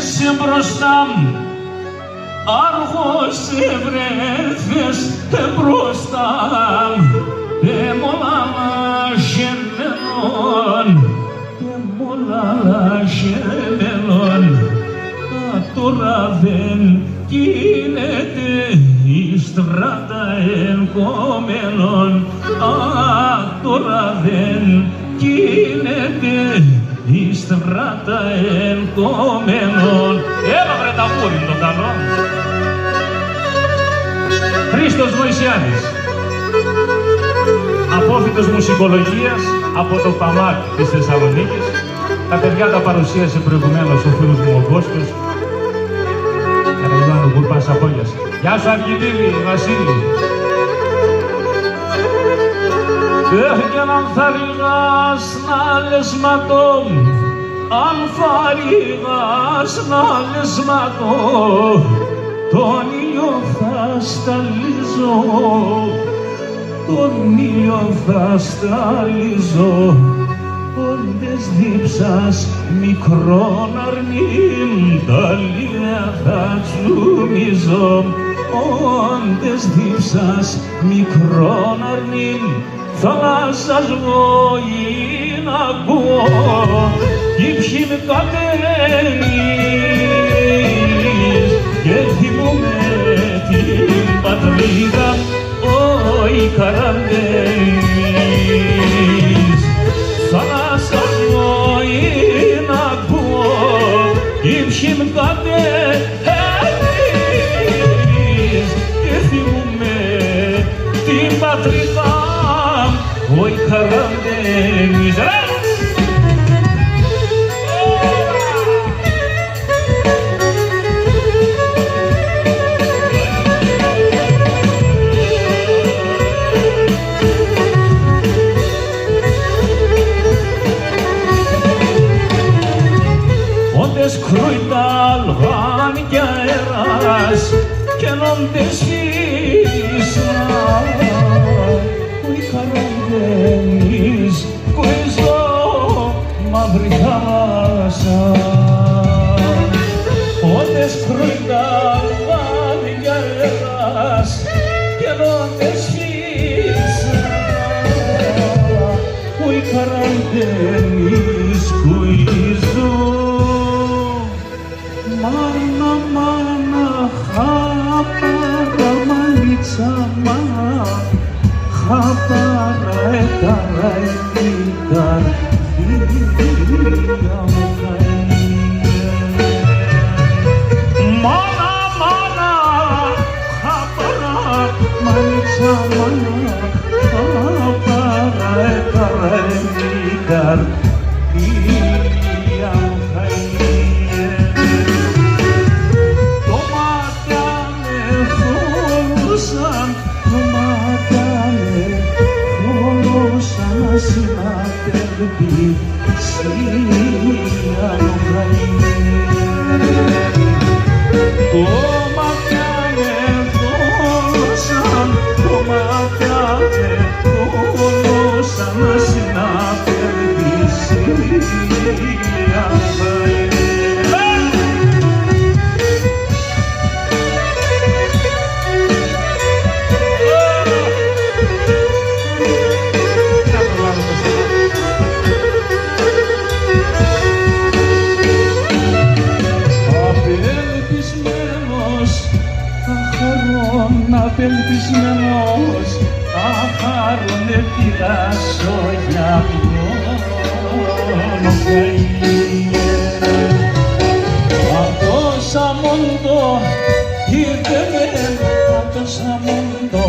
βρέθεσαι μπροστά μου, άργος βρέθες μπροστά μου, μόλα γεμελών, τώρα δεν γίνεται η στράτα εν κομμενών, τώρα δεν γίνεται η στράτα εν κομμενών. Έλα βρε ταμπούρι το καλό. Χρήστος Βοησιάδης, απόφοιτος μουσικολογίας από το ΠΑΜΑΚ της Θεσσαλονίκης. Τα παιδιά τα παρουσίασε προηγουμένως ο φίλος μου ο Κώστος. Καραϊβάνου Κουρπάς Απόλιας. Γεια σου Αργιτήλη, Βασίλη. Και αν θα ρηγάς να λες ματώ, αν θα ρηγάς να λες ματώ, τον ήλιο θα σταλίζω, τον ήλιο θα σταλίζω. Όντες δίψας μικρόν αρνήν, τα λία θα τσουμίζω. Όντες δίψας μικρόν αρνήν, θάλασσας βοήν ακούω, κύψιν κατένεις και θυμούμαι την πατρίδα, όι καραντένεις. Θάλασσας βοήν ακούω, κύψιν κατένεις και θυμούμαι την πατρίδα, όι καραντένεις. Όντες κρούιτα λγάν κι αέρας και όντες φύσα, όι καραντένεις κουίζο μαύρη θάλασσα. Όντες κρούιτα λγάν κι αέρας και όντες φύσα, όι καραντένεις κουίζο. Μάνα, μάνα, χάπαρα μαλίτσα, μάνα, χάπαρα έταρα ετήκαρ, φίλια μου καΐε. Μάνα, μάνα, χάπαρα μαλίτσα, μάνα, χάπαρα έταρα ετήκαρ, φίλια μου καΐε. Συνάδελφοι, σία μου καΐε. Το μάτια με δώσαν, το μάτια με δώσαν, συνάδελφοι, σία μου καΐε. Απελπισμένος, αχάρον επηράσω για ποιον καΐε. Από Σαμόντο ήρθε μεν, από Σαμόντο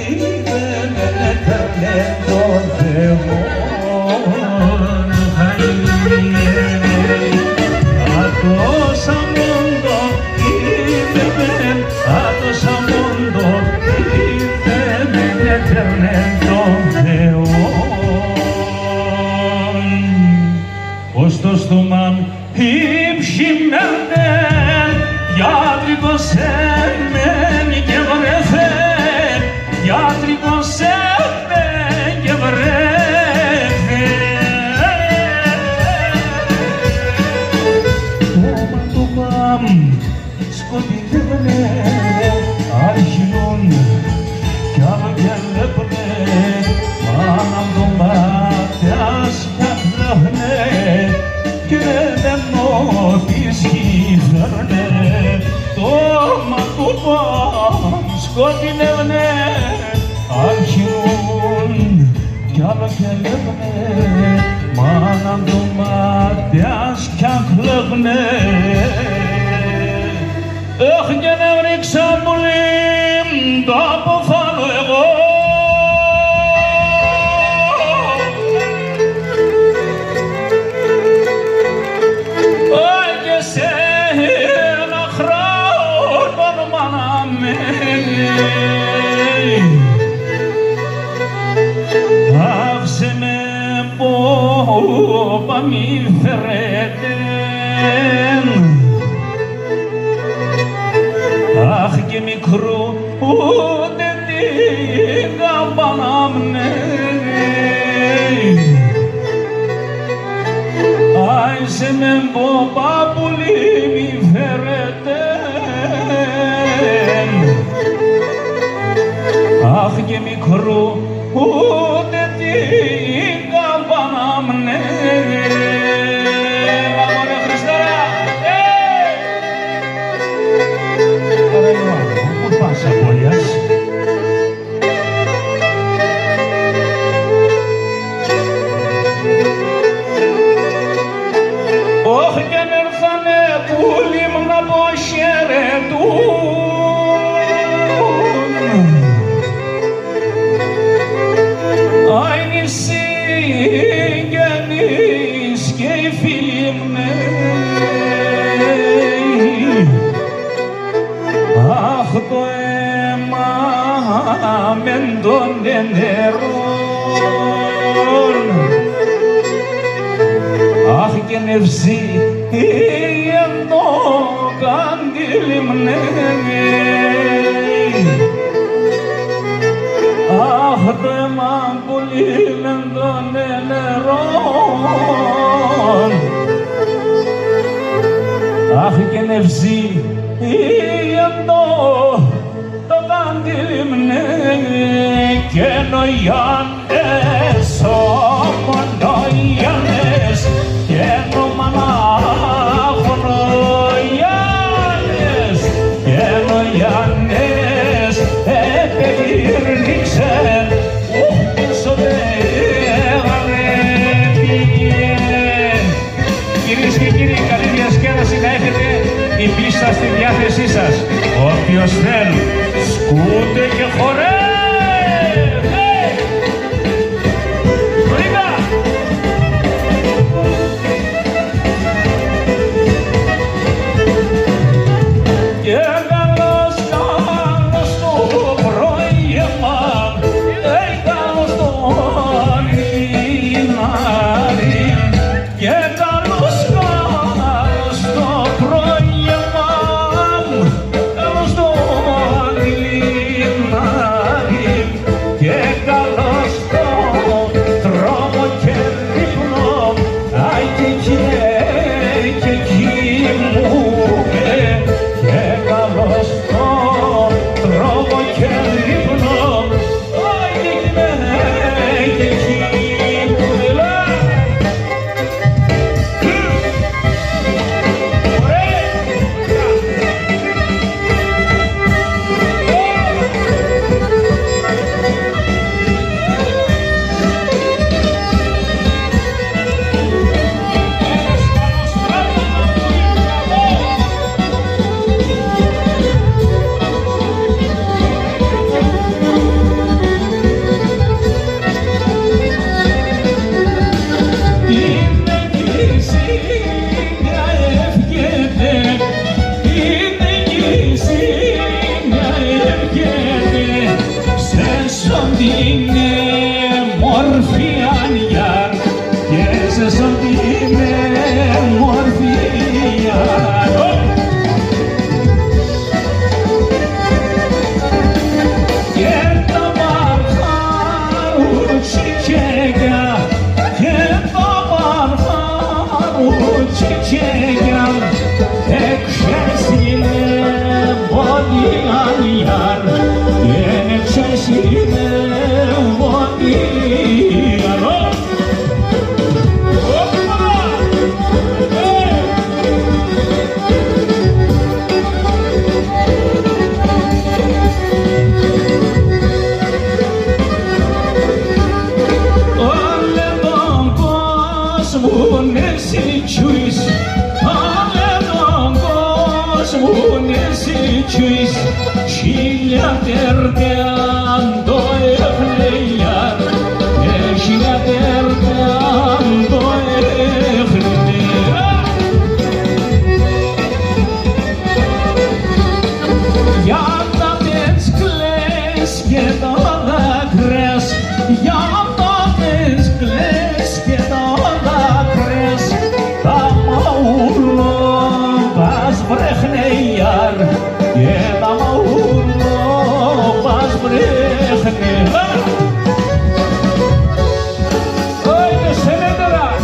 ήρθε μεν, έκαρνε τον Θεόν καΐε. Από Σαμόντο ήρθε μεν, από Σαμόντο ήρθε μεν, έκαρνε τον Θεόν. Ως το στομάν υψημένεν, γιατρικός έμεν και βρέθεν, γιατρικός έμεν και βρέθεν. σκοτεινεύουνε, αρχινούν κι άλλο και βλέπουνε, μάνα μου το μάτια σκατρώνε και δεν νότις γύφερνε, το μακούπο σκοτεινεύουνε, αρχινούν κι άλλο και βλέπουνε, μάνα του μάτια σκιακλεύουνε. Έχ και να ρίξα πολύ, το αποφάνω εγώ. Και σε ένα χρόνο μάνα με, άφησε με πόπα μη φερέτε. Αχ και μικρού ούτε την καμπανάμνε, άισε με πόπα πουλί μη φερέτε. Αχ και μικρού ούτε την καμπανάμνε. Αμόρε Χριστάρα! Πού πας Απόλλιας? Όχι κι αν έρθανε πουλί μου να αποχαιρετούν, άι νησί γενείς και οι φίλοι μου, αχ το αίμα μεν τον νερών, αχ και νευσί εν το καντήλι μνε, αχ το αίμα πολύ μεν τον νερών, αχ και νευσί εν το καντήλι μνε, και νοϊάνες όμως νοϊάνες, και νομανάχο νοϊάνες, και νοϊάνες επεγύρνηξεν, πόσο λέγανε πήγεν. Κυρίες και κύριοι, καλή διασκέδαση να έχετε, η πίστα στη διάθεσή σας. Όποιος θέλει, σκούτε και χορεύει. Καλώς το αγγλίμα Çüz şileterden doyuyor şileterden doyuyor Yanda bezkles gedala kres Yanda bezkles gedala kres Tamaulo bazbrechne yar Tamaulo bazbrechne Oy desene duraş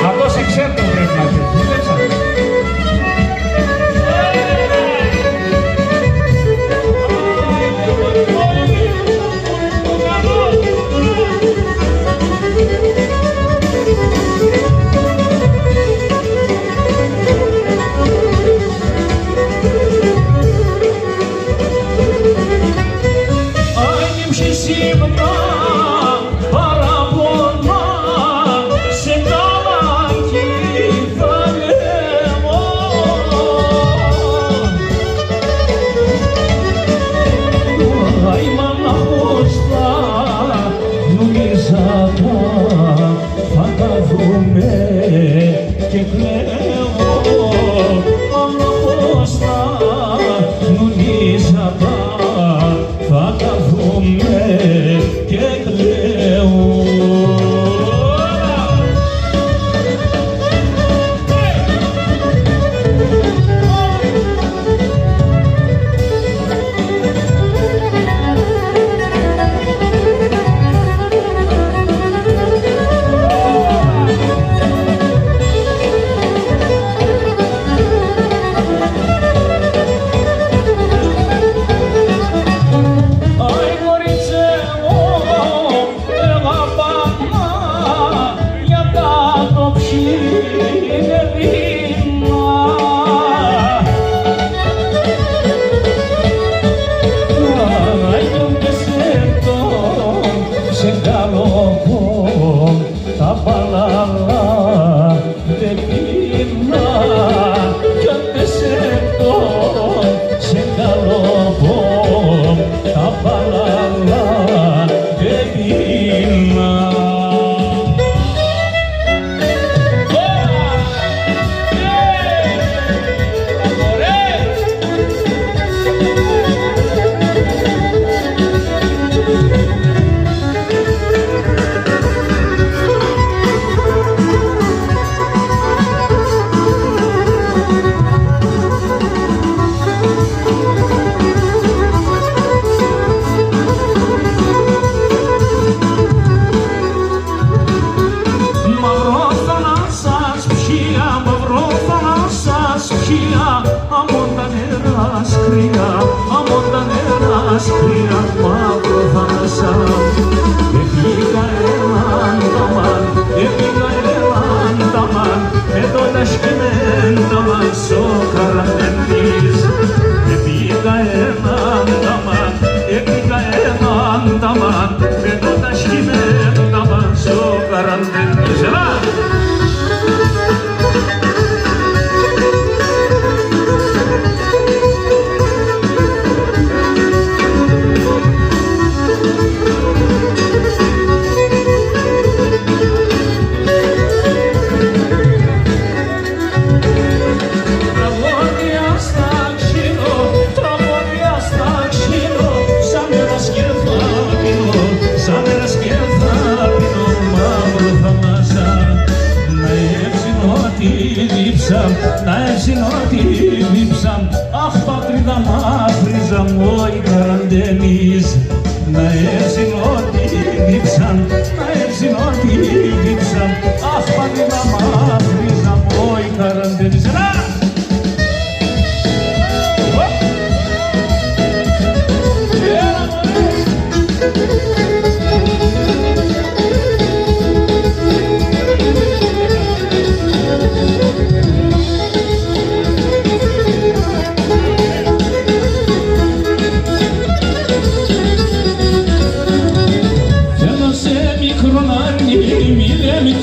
Αυτός εξέρτω πρέπει να πει. ζάπα θα τα βρούμε και κλαίω μόνο πως θα νουνί ζάπα θα τα βρούμε και κλαίω. να έψινω τη λείψα, αχ πατρίδα μαύριζα μου οι καραντένης. Να έψινω τη λείψα, να έψινω τη λείψα, αχ πατρίδα μαύριζα μου οι καραντένης.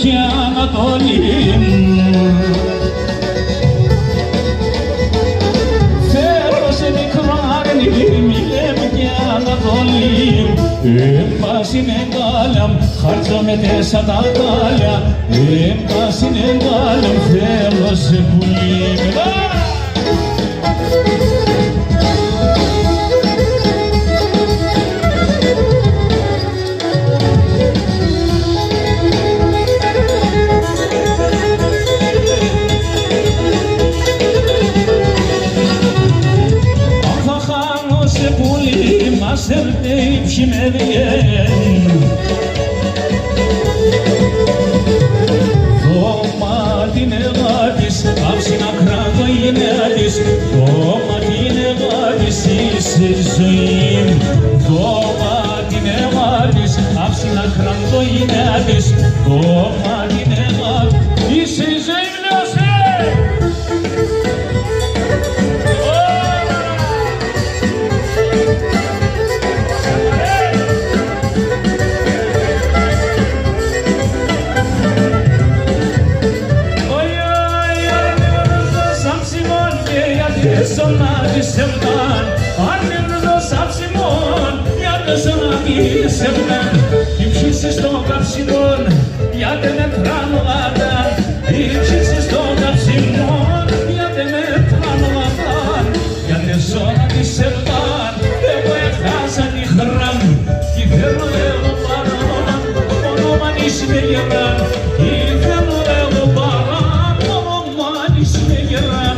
και Ανατολή. Θέλω σε μικρό αρνί, μιλέμαι και Ανατολή. Έμπασιν εγκάλιαμ, χάρτσα με τέσσα τα κάλια. Έμπασιν εγκάλιαμ, θέλω σε πουλί. Μας έρθει ψημεδιέν δώμα την αγάπης άψινα κράτο είναι της δώμα την αγάπης είσαι ζωή δώμα την αγάπης άψινα κράτο είναι της δώμα την αγάπης είσαι ζωή Ανέβρω σαν ψημών, μια τέσσερα και σεβνάν, υψίσαι στο καφέ. γιατί με τρανογάταν, ύψησε στον καψιμό, γιατί με τρανογάταν, γιατί ζώνα της ελπάν, εγώ έχασα τη χράμ, κι θέλω εγώ παρόν, όνομα νης με γεράν, κι θέλω εγώ παρόν, όνομα νης με γεράν.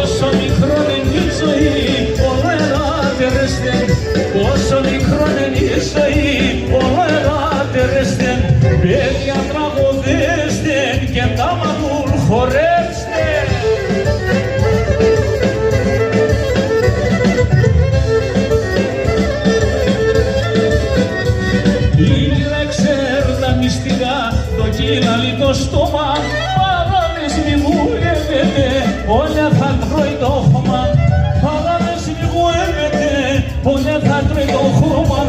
Όσο μικρό είναι η ζωή, όλο ελάτερεστε. Όσο μικρό είναι η ζωή, όλο ελάτερεστε. Παιδιά τραγουδίστε και τα μαγούλ χορέψτε. Η λύρα ξέρει τα μυστικά, το κίναλι το στόμα, παρόλες μη βουλεύετε, όλα θα τρώει το χώμα, παρόλες μη βουλεύετε, όλα θα τρώει το χώμα.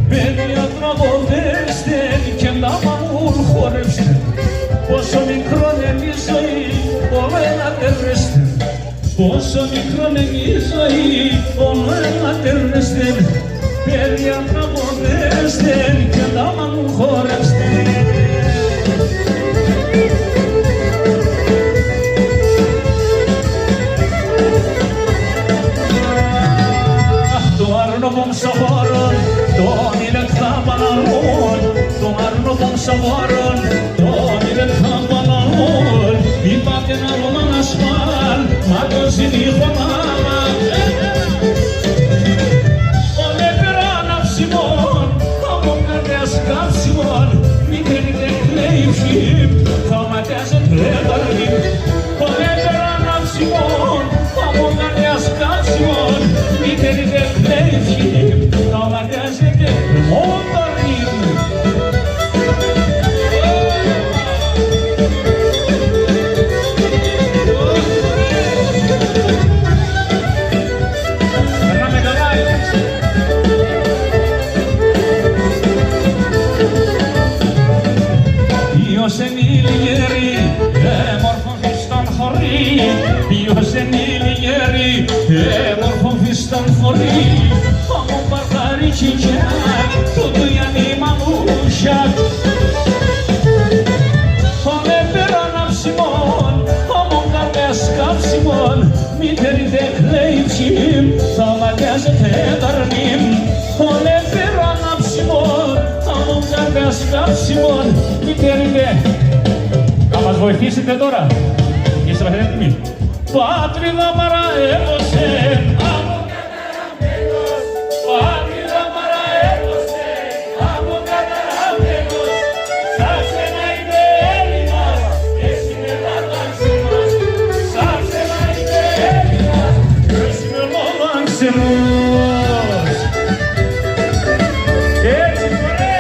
Παιδιά τραγουδίστε και να μαγούλ χορέψτε, πόσο μικρό είναι η ζωή, όλο ελάτερεστε. Πόσο μικρό είναι η ζωή, όλο ελάτερεστε. Παιδιά τραγουδίστε και να μαγούλ χορέψτε. Το αρνοβом σαβάρον, τον ηλεκτράπαναλόν, το αρνοβom σαβάρον, τον ηλεκτράπαναλόν, είπατε να ρομάν ασφάλ, μα το ζητήχωνα. Όλε πέραν αψιμόν, από καρδιάς καψιμόν, μη κρίνετε κλαίψη, χαματιάζετε ταρμή. Όλε πέραν αψιμόν, από καρδιάς καψιμόν, μη κρίνετε κλαίψη, χαματιάζετε ταρμή. Ποιος είναι η λιγέρη, έμορφος στον χωρί. Ποιος είναι η λιγέρη, έμορφος στον χωρί. Όμω παρτάρι τσιτσιάκ, τούτου γιάννη μαμούσιακ. Όλε πέραν αψιμόν, όμω καρδιάς καψιμόν. Μητερή δε κλαίψη, θα μαγιάζεται δαρμήν. Όλε πέραν αψιμόν, όμω καρδιάς καψιμόν. Μητερή δε. Θα μας βοηθήσετε τώρα, είστε έτοιμοι. Πάτριδα παραέβωσε, από καταραμένος. Πάτριδα παραέβωσε, από καταραμένος. Ψάξε να είναι Έλληνας, εσύ με λατάξιμος. Ψάξε να είναι Έλληνας, εσύ με λατάξιμος. Έτσι φορέ.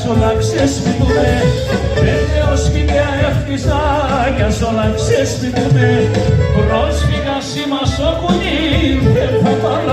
Όλα ξεσπιτούνε, πέντε ως σπίτια έχτισα κι ας όλα ξεσπιτούνε. Πρόσφυγα σήμα στο κουνί, δεν θα πάρω